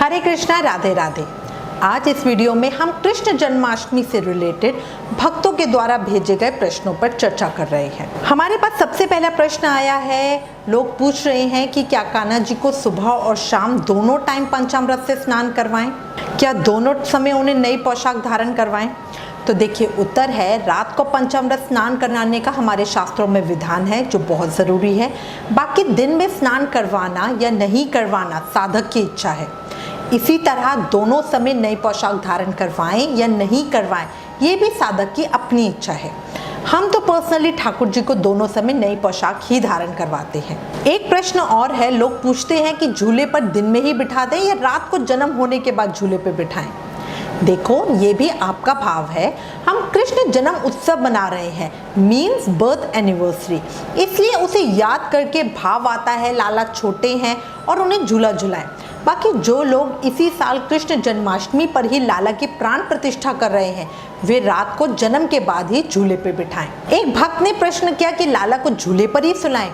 हरे कृष्णा, राधे राधे। आज इस वीडियो में हम कृष्ण जन्माष्टमी से रिलेटेड भक्तों के द्वारा भेजे गए प्रश्नों पर चर्चा कर रहे हैं। हमारे पास सबसे पहला प्रश्न आया है। लोग पूछ रहे हैं कि क्या कान्हा जी को सुबह और शाम दोनों टाइम पंचामृत से स्नान करवाएं? क्या दोनों समय उन्हें नई पोशाक धारण करवाएं? तो देखिए, उत्तर है रात को पंचामृत स्नान कराने का हमारे शास्त्रों में विधान है, जो बहुत ज़रूरी है। बाकी दिन में स्नान करवाना या नहीं करवाना साधक की इच्छा है। इसी तरह दोनों समय नई पोशाक धारण करवाएं या नहीं करवाएं, ये भी साधक की अपनी इच्छा है। हम तो पर्सनली ठाकुर जी को दोनों समय नई पोशाक ही धारण करवाते हैं। एक प्रश्न और है। लोग पूछते हैं कि झूले पर दिन में ही बिठा दें या रात को जन्म होने के बाद झूले पर बिठाएं। देखो, ये भी आपका भाव है। हम कृष्ण जन्म उत्सव मना रहे हैं, मीन्स बर्थ एनिवर्सरी, इसलिए उसे याद करके भाव आता है लाला छोटे हैं और उन्हें झूला झुलाएं। बाकी जो लोग इसी साल कृष्ण जन्माष्टमी पर ही लाला की प्राण प्रतिष्ठा कर रहे हैं, वे रात को जन्म के बाद ही झूले पर बिठाएं। एक भक्त ने प्रश्न किया कि लाला को झूले पर ही सुलाएं।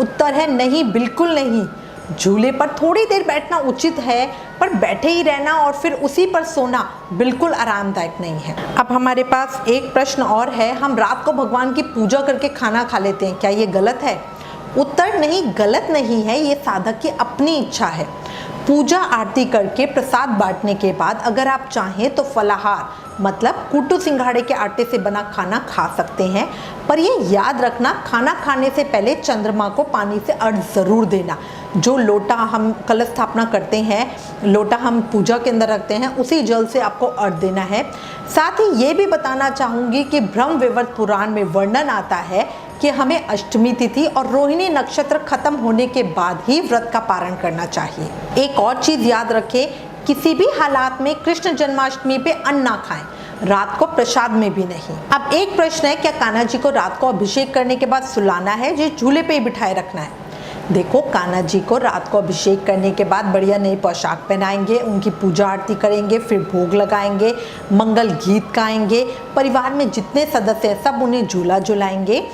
उत्तर है नहीं, बिल्कुल नहीं। झूले पर थोड़ी देर बैठना उचित है, पर बैठे ही रहना और फिर उसी पर सोना बिल्कुल आरामदायक नहीं है। अब हमारे पास एक प्रश्न और है। हम रात को भगवान की पूजा करके खाना खा लेते हैं, क्या ये गलत है? उत्तर नहीं, गलत नहीं है। ये साधक की अपनी इच्छा है। पूजा आरती करके प्रसाद बांटने के बाद अगर आप चाहें तो फलाहार मतलब कुट्टू सिंघाड़े के आटे से बना खाना खा सकते हैं, पर ये याद रखना, खाना खाने से पहले चंद्रमा को पानी से अर्घ ज़रूर देना। जो लोटा हम कलश स्थापना करते हैं, लोटा हम पूजा के अंदर रखते हैं, उसी जल से आपको अर्घ देना है। साथ ही ये भी बताना चाहूँगी कि ब्रह्म वैवर्त पुराण में वर्णन आता है कि हमें अष्टमी तिथि और रोहिणी नक्षत्र खत्म होने के बाद ही व्रत का पारण करना चाहिए। एक और चीज़ याद रखें, किसी भी हालात में कृष्ण जन्माष्टमी पे अन्न ना खाएं, रात को प्रसाद में भी नहीं। अब एक प्रश्न है, क्या कान्हा जी को रात को अभिषेक करने के बाद सुलाना है या झूले पे ही बिठाए रखना है? देखो, कान्हा जी को रात को अभिषेक करने के बाद बढ़िया नई पोशाक पहनाएंगे, उनकी पूजा आरती करेंगे, फिर भोग लगाएंगे, मंगल गीत गाएंगे, परिवार में जितने सदस्य हैं सब उन्हें झूला झुलाएंगे।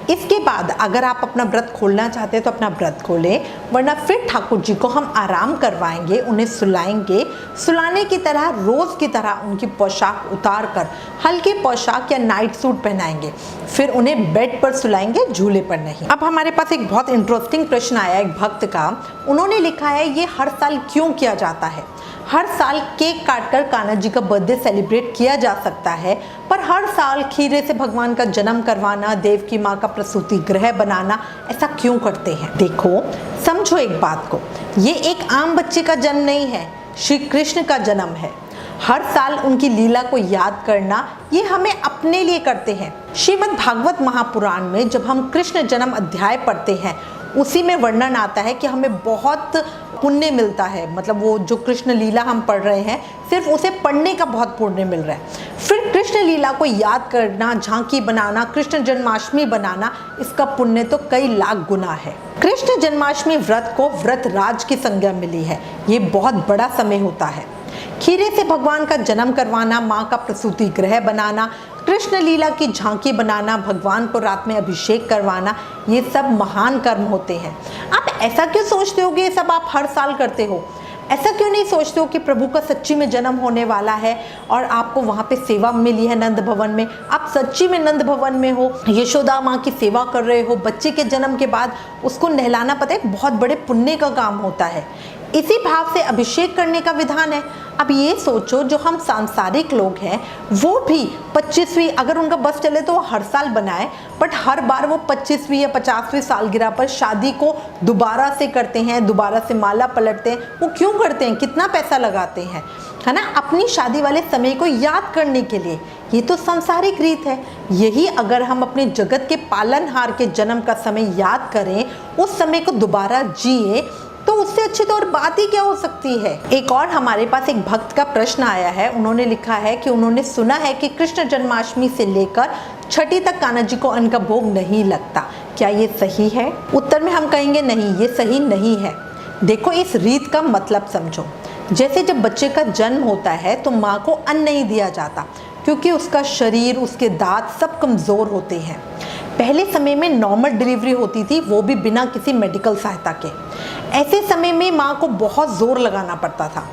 इसके बाद अगर आप अपना व्रत खोलना चाहते हैं तो अपना व्रत खोलें, वरना फिर ठाकुर जी को हम आराम करवाएंगे, उन्हें सुलाएंगे। सुलाने की तरह रोज़ की तरह उनकी पोशाक उतार कर हल्की पोशाक या नाइट सूट पहनाएंगे, फिर उन्हें बेड पर सुलाएंगे, झूले पर नहीं। अब हमारे पास एक बहुत इंटरेस्टिंग प्रश्न आया एक भक्त का। उन्होंने लिखा है, ये हर साल क्यों किया जाता है? हर साल केक काटकर कान्हा जी का बर्थडे सेलिब्रेट किया जा सकता है, पर हर साल खीरे से भगवान का जन्म करवाना, देव की माँ का प्रसूति गृह बनाना, ऐसा क्यों करते हैं? देखो, समझो एक बात को, ये एक आम बच्चे का जन्म नहीं है, श्री कृष्ण का जन्म है। हर साल उनकी लीला को याद करना, ये हमें अपने लिए करते हैं। श्रीमद् भागवत महापुराण में जब हम कृष्ण जन्म अध्याय पढ़ते हैं, उसी में वर्णन आता है कि हमें बहुत पुण्य मिलता है। मतलब वो जो कृष्ण लीला हम पढ़ रहे हैं, सिर्फ उसे पढ़ने का बहुत पुण्य मिल रहा है। फिर कृष्ण लीला को याद करना, झांकी बनाना, कृष्ण जन्माष्टमी बनाना, इसका पुण्य तो कई लाख गुना है। कृष्ण जन्माष्टमी व्रत को व्रत राज की संज्ञा मिली है। ये बहुत बड़ा समय होता है। खीरे से भगवान का जन्म करवाना, माँ का प्रसूति गृह बनाना, कृष्ण लीला की झांकी बनाना, भगवान को रात में अभिषेक करवाना, ये सब महान कर्म होते हैं। आप ऐसा क्यों सोचते हो कि ये सब आप हर साल करते हो? ऐसा क्यों नहीं सोचते हो कि प्रभु का सच्ची में जन्म होने वाला है और आपको वहाँ पे सेवा मिली है नंद भवन में, आप सच्ची में नंद भवन में हो, यशोदा माँ की सेवा कर रहे हो, बच्चे के जन्म के बाद उसको नहलाना, पता है, बहुत बड़े पुण्य का काम होता है। इसी भाव से अभिषेक करने का विधान है। अब ये सोचो, जो हम सांसारिक लोग हैं वो भी 25वीं, अगर उनका बस चले तो वो हर साल बनाए, बट हर बार वो 25वीं या 50वीं सालगिरह पर शादी को दोबारा से करते हैं, दोबारा से माला पलटते हैं। वो क्यों करते हैं? कितना पैसा लगाते हैं, है ना, अपनी शादी वाले समय को याद करने के लिए। ये तो सांसारिक रीत है। यही अगर हम अपने जगत के पालनहार के जन्म का समय याद करें, उस समय को दोबारा जिए, तो उससे अच्छी तो और बात ही क्या हो सकती है। एक और हमारे पास एक भक्त का प्रश्न आया है। उन्होंने लिखा है कि उन्होंने सुना है कि कृष्ण जन्माष्टमी से लेकर छठी तक कान्हा जी को अन्न का भोग नहीं लगता, क्या ये सही है? उत्तर में हम कहेंगे नहीं, ये सही नहीं है। देखो, इस रीत का मतलब समझो। जैसे जब बच्चे का जन्म होता है तो माँ को अन्न नहीं दिया जाता, क्योंकि उसका शरीर, उसके दांत सब कमज़ोर होते हैं। पहले समय में नॉर्मल डिलीवरी होती थी, वो भी बिना किसी मेडिकल सहायता के। ऐसे समय में माँ को बहुत जोर लगाना पड़ता था।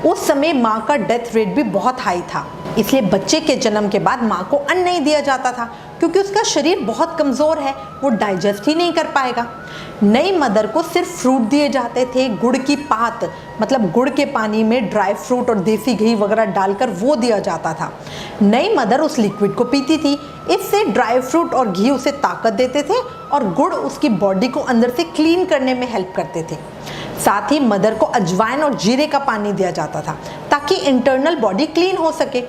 उस समय माँ का डेथ रेट भी बहुत हाई था, इसलिए बच्चे के जन्म के बाद माँ को अन्न नहीं दिया जाता था क्योंकि उसका शरीर बहुत कमज़ोर है, वो डाइजेस्ट ही नहीं कर पाएगा। नई मदर को सिर्फ फ्रूट दिए जाते थे, गुड़ की पात मतलब गुड़ के पानी में ड्राई फ्रूट और देसी घी वगैरह डालकर वो दिया जाता था। नई मदर उस लिक्विड को पीती थी, इससे ड्राई फ्रूट और घी उसे ताकत देते थे और गुड़ उसकी बॉडी को अंदर से क्लीन करने में हेल्प करते थे। साथ ही मदर को अजवाइन और जीरे का पानी दिया जाता था ताकि इंटरनल बॉडी क्लीन हो सके।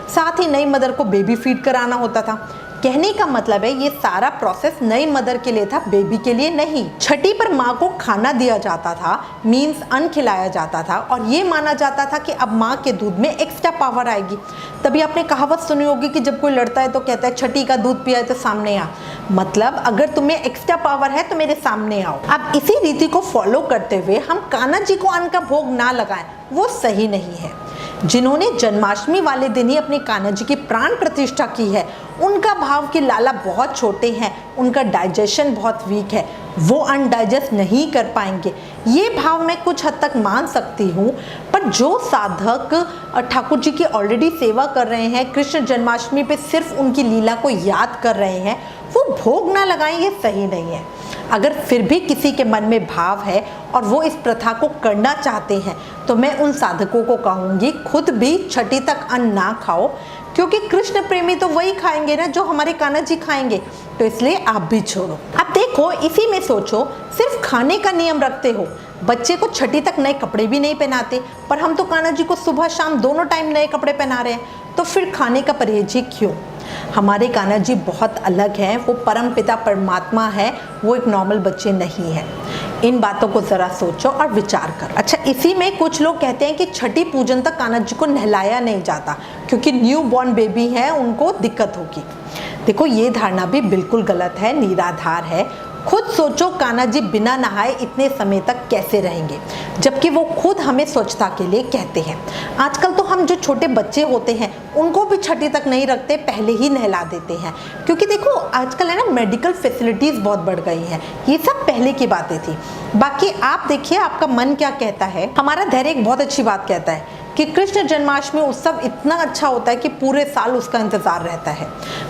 साथ ही नई मदर को बेबी फीड कराना होता था। कहने का मतलब है ये सारा प्रोसेस नई मदर के लिए था, बेबी के लिए नहीं। छठी पर माँ को खाना दिया जाता था, मीन्स अन्न खिलाया जाता था और ये माना जाता था कि अब माँ के दूध में एक्स्ट्रा पावर आएगी। तभी आपने कहावत सुनी होगी कि जब कोई लड़ता है तो कहता है छठी का दूध पिया है तो सामने आ, मतलब अगर तुम्हें एक्स्ट्रा पावर है तो मेरे सामने आओ। अब इसी रीति को फॉलो करते हुए हम कान्हा जी को अन्न का भोग ना लगाएं, वो सही नहीं है। जिन्होंने जन्माष्टमी वाले दिन ही अपने कान्हा जी की प्राण प्रतिष्ठा की है, उनका भाव कि लाला बहुत छोटे हैं, उनका डाइजेशन बहुत वीक है, वो अनडाइजेस्ट नहीं कर पाएंगे, ये भाव मैं कुछ हद तक मान सकती हूँ। पर जो साधक ठाकुर जी की ऑलरेडी सेवा कर रहे हैं, कृष्ण जन्माष्टमी पे सिर्फ उनकी लीला को याद कर रहे हैं, वो भोग ना लगाएं, ये सही नहीं है। अगर फिर भी किसी के मन में भाव है और वो इस प्रथा को करना चाहते हैं तो मैं उन साधकों को कहूँगी खुद भी छठी तक अन्न ना खाओ, क्योंकि कृष्ण प्रेमी तो वही खाएंगे ना जो हमारे कान्हा जी खाएंगे, तो इसलिए आप भी छोड़ो। अब देखो, इसी में सोचो, सिर्फ खाने का नियम रखते हो, बच्चे को छठी तक नए कपड़े भी नहीं पहनाते, पर हम तो कान्हा जी को सुबह शाम दोनों टाइम नए कपड़े पहना रहे हैं, तो फिर खाने का परहेज ही क्यों? हमारे कान्हा जी बहुत अलग हैं, वो परम पिता परमात्मा है, वो एक नॉर्मल बच्चे नहीं है। इन बातों को ज़रा सोचो और विचार करो। अच्छा, इसी में कुछ लोग कहते हैं कि छठी पूजन तक कान्हा जी को नहलाया नहीं जाता क्योंकि न्यू बॉर्न बेबी है, उनको दिक्कत होगी। देखो, ये धारणा भी बिल्कुल गलत है, निराधार है। खुद सोचो, कान्हा जी बिना नहाए इतने समय तक कैसे रहेंगे, जबकि वो खुद हमें स्वच्छता के लिए कहते हैं। आजकल तो हम जो छोटे बच्चे होते हैं उनको भी छठी तक नहीं रखते, पहले ही नहला देते हैं, क्योंकि देखो आजकल है ना, मेडिकल फैसिलिटीज़ बहुत बढ़ गई हैं। ये सब पहले की बातें थी। बाकी आप देखिए आपका मन क्या कहता है। हमारा धैर्य एक बहुत अच्छी बात कहता है कि कृष्ण जन्माष्टमी उत्सव इतना अच्छा होता है कि पूरे साल उसका इंतज़ार रहता है,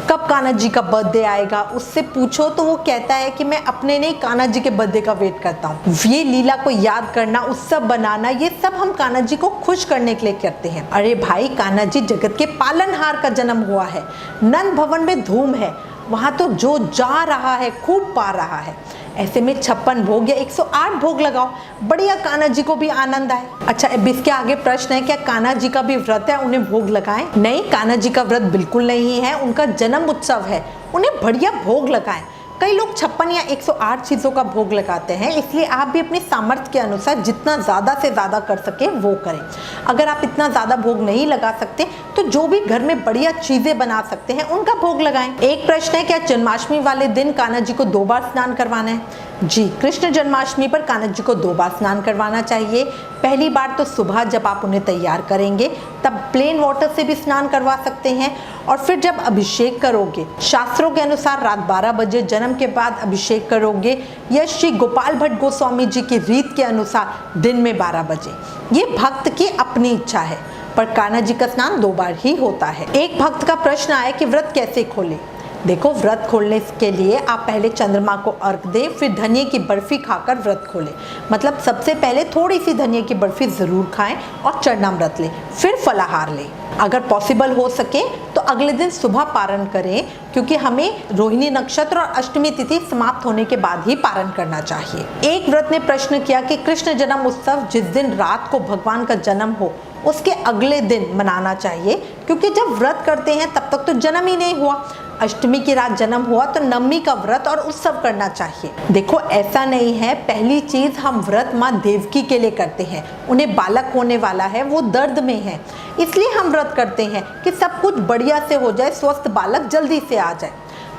कब कान्हा जी का बर्थडे आएगा। उससे पूछो तो वो कहता है कि मैं अपने नहीं, कान्हा जी के बर्थडे का वेट करता हूँ। ये लीला को याद करना, उत्सव बनाना, ये सब हम कान्हा जी को खुश करने के लिए करते हैं। अरे भाई, कान्हा जी जगत के पालनहार का जन्म हुआ है, नंद भवन में धूम है, वहाँ तो जो जा रहा है खूब पा रहा है। ऐसे में 56 भोग या 108 भोग लगाओ, बढ़िया कान्हा जी को भी आनंद आए। अच्छा, अब इसके आगे प्रश्न है, क्या कान्हा जी का भी व्रत है, उन्हें भोग लगाएं? नहीं, कान्हा जी का व्रत बिल्कुल नहीं है, उनका जन्म उत्सव है, उन्हें बढ़िया भोग लगाएं। कई लोग 56 या 108 चीज़ों का भोग लगाते हैं, इसलिए आप भी अपनी सामर्थ्य के अनुसार जितना ज़्यादा से ज़्यादा कर सके वो करें। अगर आप इतना ज़्यादा भोग नहीं लगा सकते तो जो भी घर में बढ़िया चीज़ें बना सकते हैं उनका भोग लगाएं। एक प्रश्न है, क्या जन्माष्टमी वाले दिन कान्हा जी को 2 बार स्नान करवाना है? जी, कृष्ण जन्माष्टमी पर कान्हा जी को 2 बार स्नान करवाना चाहिए। पहली बार तो सुबह जब आप उन्हें तैयार करेंगे तब प्लेन वाटर से भी स्नान करवा सकते हैं, और फिर जब अभिषेक करोगे, शास्त्रों के अनुसार रात 12 बजे जन्म के बाद अभिषेक करोगे, या श्री गोपाल भट्ट गोस्वामी जी की रीत के अनुसार दिन में 12 बजे। ये भक्त की अपनी इच्छा है, पर कान्हा जी का स्नान 2 बार ही होता है। एक भक्त का प्रश्न आया कि व्रत कैसे खोले। देखो, व्रत खोलने के लिए आप पहले चंद्रमा को अर्घ दें, फिर धनिये की बर्फी खाकर व्रत खोलें। मतलब सबसे पहले थोड़ी सी धनिये की बर्फी ज़रूर खाएं और चरणामृत लें, फिर फलाहार लें। अगर पॉसिबल हो सके तो अगले दिन सुबह पारण करें, क्योंकि हमें रोहिणी नक्षत्र और अष्टमी तिथि समाप्त होने के बाद ही पारण करना चाहिए। एक व्रत ने प्रश्न किया कि कृष्ण जन्म उत्सव जिस दिन रात को भगवान का जन्म हो उसके अगले दिन मनाना चाहिए, क्योंकि जब व्रत करते हैं तब तक तो जन्म ही नहीं हुआ। अष्टमी की रात जन्म हुआ तो नवमी का व्रत और उत्सव करना चाहिए। देखो, ऐसा नहीं है, पहली चीज हम व्रत माँ देवकी के लिए करते हैं, उन्हें बालक होने वाला है, वो दर्द में है, इसलिए हम व्रत करते हैं कि सब कुछ बढ़िया से हो जाए, स्वस्थ बालक जल्दी से आ जाए।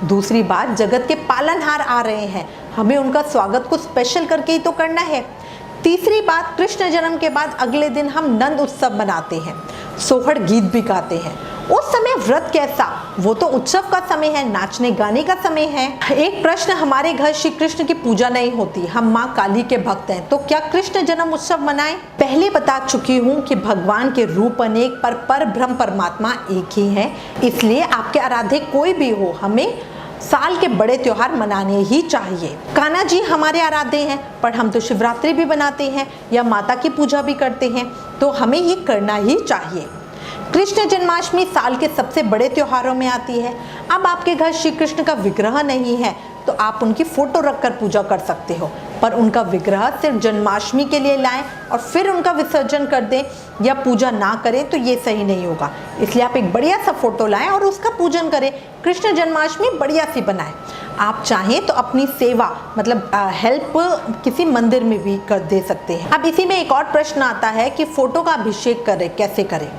दूसरी बात, जगत के पालनहार आ रहे हैं, हमें उनका स्वागत को स्पेशल करके ही तो करना है। तीसरी बात, कृष्ण जन्म के बाद अगले दिन हम नंद उत्सव मनाते हैं, सोहर गीत भी गाते हैं, उस समय व्रत कैसा, वो तो उत्सव का समय है, नाचने गाने का समय है। एक प्रश्न, हमारे घर श्री कृष्ण की पूजा नहीं होती, हम माँ काली के भक्त हैं, तो क्या कृष्ण जन्म उत्सव मनाएं? पहले बता चुकी हूँ कि भगवान के रूप अनेक पर परब्रह्म परमात्मा एक ही है, इसलिए आपके आराध्य कोई भी हो, हमें साल के बड़े त्योहार मनाने ही चाहिए। कान्हा जी हमारे आराध्य हैं, पर हम तो शिवरात्रि भी बनाते हैं या माता की पूजा भी करते हैं, तो हमें ये करना ही चाहिए। कृष्ण जन्माष्टमी साल के सबसे बड़े त्योहारों में आती है। अब आपके घर श्री कृष्ण का विग्रह नहीं है तो आप उनकी फोटो रखकर पूजा कर सकते हो, पर उनका विग्रह सिर्फ जन्माष्टमी के लिए लाएं और फिर उनका विसर्जन कर दें या पूजा ना करें तो ये सही नहीं होगा। इसलिए आप एक बढ़िया सा फोटो लाएं और उसका पूजन करें। कृष्ण जन्माष्टमी बढ़िया सी बनाएं। आप चाहें तो अपनी सेवा मतलब हेल्प किसी मंदिर में भी कर दे सकते हैं। अब इसी में एक और प्रश्न आता है कि फोटो का अभिषेक करें, कैसे करें?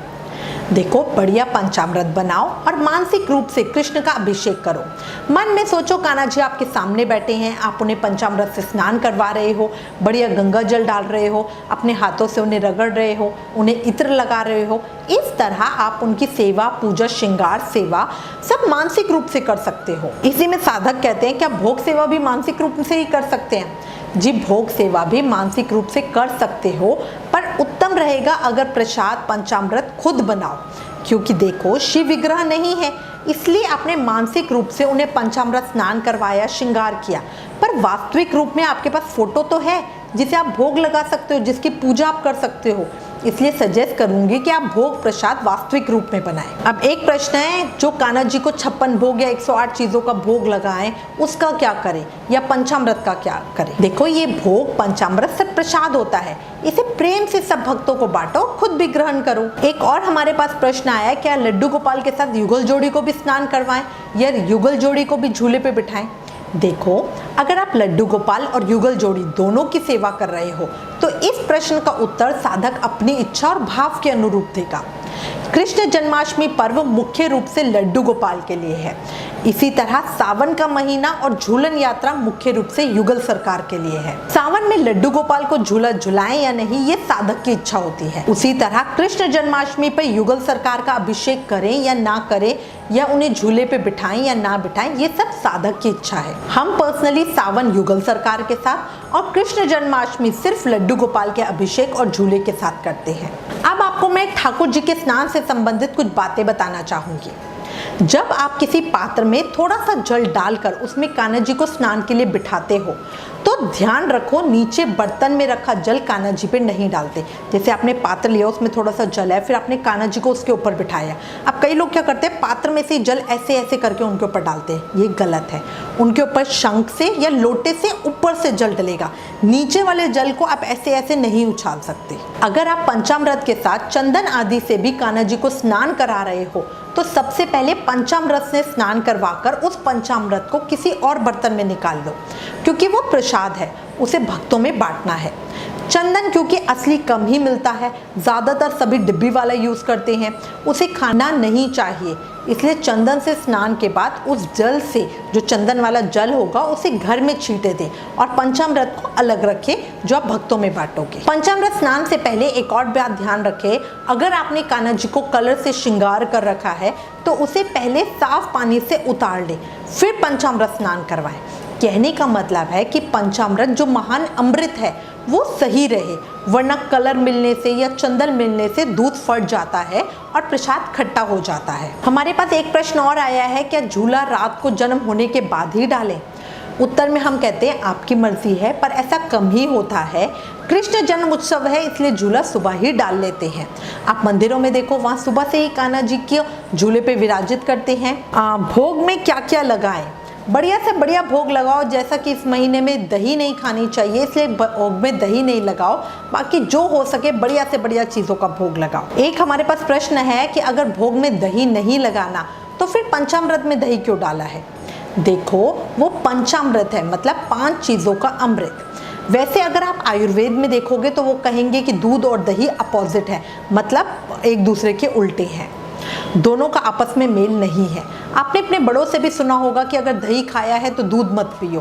देखो, बढ़िया पंचामृत बनाओ और मानसिक रूप से कृष्ण का अभिषेक करो। मन में सोचो कान्हा जी आपके सामने बैठे हैं, आप उन्हें पंचामृत से स्नान करवा रहे हो, बढ़िया गंगा जल डाल रहे हो, अपने हाथों से उन्हें रगड़ रहे हो, उन्हें इत्र लगा रहे हो। इस तरह आप उनकी सेवा, पूजा, श्रृंगार, सेवा सब मानसिक रूप से कर सकते हो। इसी में साधक कहते हैं क्या भोग सेवा भी मानसिक रूप से ही कर सकते हैं? जी, भोग सेवा भी मानसिक रूप से कर सकते हो, पर उत्तम रहेगा अगर प्रसाद पंचामृत खुद बनाओ, क्योंकि देखो शिव विग्रह नहीं है, इसलिए आपने मानसिक रूप से उन्हें पंचामृत स्नान करवाया, श्रृंगार किया, पर वास्तविक रूप में आपके पास फोटो तो है जिसे आप भोग लगा सकते हो, जिसकी पूजा आप कर सकते हो। इसलिए सजेस्ट करूंगी कि आप भोग प्रसाद वास्तविक रूप में बनाएं। अब एक प्रश्न है, जो कान्हा जी को 56 भोग या 108 चीजों का भोग लगाएं, उसका क्या करें, या पंचामृत का क्या करें? देखो, ये भोग पंचामृत सब प्रसाद होता है, इसे प्रेम से सब भक्तों को बांटो, खुद भी ग्रहण करो। एक और हमारे पास प्रश्न आया है, क्या लड्डू गोपाल के साथ युगल जोड़ी को भी स्नान करवाएं या युगल जोड़ी को भी झूले पे बिठाएं? देखो, अगर आप लड्डू गोपाल और युगल जोड़ी दोनों की सेवा कर रहे हो तो इस प्रश्न का उत्तर साधक अपनी इच्छा और भाव के अनुरूप देगा। कृष्ण जन्माष्टमी पर्व मुख्य रूप से लड्डू गोपाल के लिए है। इसी तरह सावन का महीना और झूलन यात्रा मुख्य रूप से युगल सरकार के लिए है। सावन में लड्डू गोपाल को झूला झुलाएं या नहीं, ये साधक की इच्छा होती है। उसी तरह कृष्ण जन्माष्टमी पर युगल सरकार का अभिषेक करें या ना करें, या उन्हें झूले पे बिठाएं या ना बिठाएं, ये सब साधक की इच्छा है। हम पर्सनली सावन युगल सरकार के साथ और कृष्ण जन्माष्टमी सिर्फ लड्डू गोपाल के अभिषेक और झूले के साथ करते हैं। अब आपको मैं ठाकुर जी के स्नान से संबंधित कुछ बातें बताना चाहूंगी। जब आप किसी पात्र में थोड़ा सा जल डालकर उसमें कान्हा जी को स्नान के लिए बिठाते हो तो ध्यान रखो नीचे बर्तन में रखा जल कान्हा जी पे नहीं डालते। जैसे आपने पात्र लिया, उसमें थोड़ा सा जल है, फिर आपने कान्हा जी को उसके ऊपर बिठाया। अब कई लोग क्या करते हैं, पात्र में से जल ऐसे ऐसे करके उनके ऊपर डालते हैं, ये गलत है। उनके ऊपर शंख से या लोटे से ऊपर से जल डलेगा, नीचे वाले जल को आप ऐसे ऐसे नहीं उछाल सकते। अगर आप पंचामृत के साथ चंदन आदि से भी कान्हा जी को स्नान करा रहे हो तो सबसे पहले पंचामृत से स्नान करवाकर उस पंचामृत को किसी और बर्तन में निकाल लो, क्योंकि वो प्रसाद है, उसे भक्तों में बांटना है। चंदन क्योंकि असली कम ही मिलता है, ज़्यादातर सभी डिब्बी वाला यूज़ करते हैं, उसे खाना नहीं चाहिए। इसलिए चंदन से स्नान के बाद उस जल से, जो चंदन वाला जल होगा, उसे घर में छींटे दें और पंचामृत को अलग रखें जो आप भक्तों में बांटोगे। पंचामृत स्नान से पहले एक और बात ध्यान रखें, अगर आपने कान्हा जी को कलर से श्रृंगार कर रखा है तो उसे पहले साफ पानी से उतार लें, फिर पंचामृत स्नान करवाएं। कहने का मतलब है कि पंचामृत जो महान अमृत है वो सही रहे, वरना कलर मिलने से या चंदन मिलने से दूध फट जाता है और प्रसाद खट्टा हो जाता है। हमारे पास एक प्रश्न और आया है, क्या झूला रात को जन्म होने के बाद ही डालें? उत्तर में हम कहते हैं आपकी मर्जी है, पर ऐसा कम ही होता है। कृष्ण जन्म उत्सव है इसलिए झूला सुबह ही डाल लेते हैं। आप मंदिरों में देखो, वहाँ सुबह से ही कान्हा जी के झूले पे विराजित करते हैं। भोग में क्या क्या लगाएं? बढ़िया से बढ़िया भोग लगाओ। जैसा कि इस महीने में दही नहीं खानी चाहिए, इसलिए भोग में दही नहीं लगाओ, बाकी जो हो सके बढ़िया से बढ़िया चीज़ों का भोग लगाओ। एक हमारे पास प्रश्न है कि अगर भोग में दही नहीं लगाना तो फिर पंचामृत में दही क्यों डाला है? देखो, वो पंचामृत है, मतलब 5 चीज़ों का अमृत। वैसे अगर आप आयुर्वेद में देखोगे तो वो कहेंगे कि दूध और दही अपोजिट है, मतलब एक दूसरे के उल्टे हैं, दोनों का आपस में मेल नहीं है। आपने अपने बड़ों से भी सुना होगा कि अगर दही खाया है तो दूध मत पियो,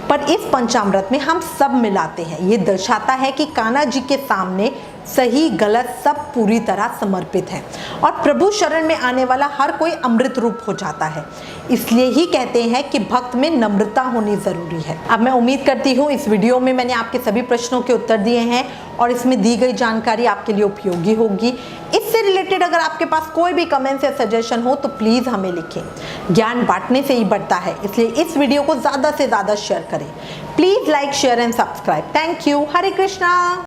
पर इस पंचामृत में हम सब मिलाते हैं। ये दर्शाता है कि कान्हा जी के सामने सही गलत सब पूरी तरह समर्पित है और प्रभु शरण में आने वाला हर कोई अमृत रूप हो जाता है। इसलिए ही कहते हैं कि भक्त में नम्रता होनी जरूरी है। अब मैं उम्मीद करती हूँ इस वीडियो में मैंने आपके सभी प्रश्नों के उत्तर दिए हैं और इसमें दी गई जानकारी आपके लिए उपयोगी होगी। इससे रिलेटेड अगर आपके पास कोई भी कमेंट्स या सजेशन हो तो प्लीज़ हमें लिखें। ज्ञान बांटने से ही बढ़ता है, इसलिए इस वीडियो को ज़्यादा से ज़्यादा शेयर करें। Please like, share and subscribe. Thank you. Hare Krishna.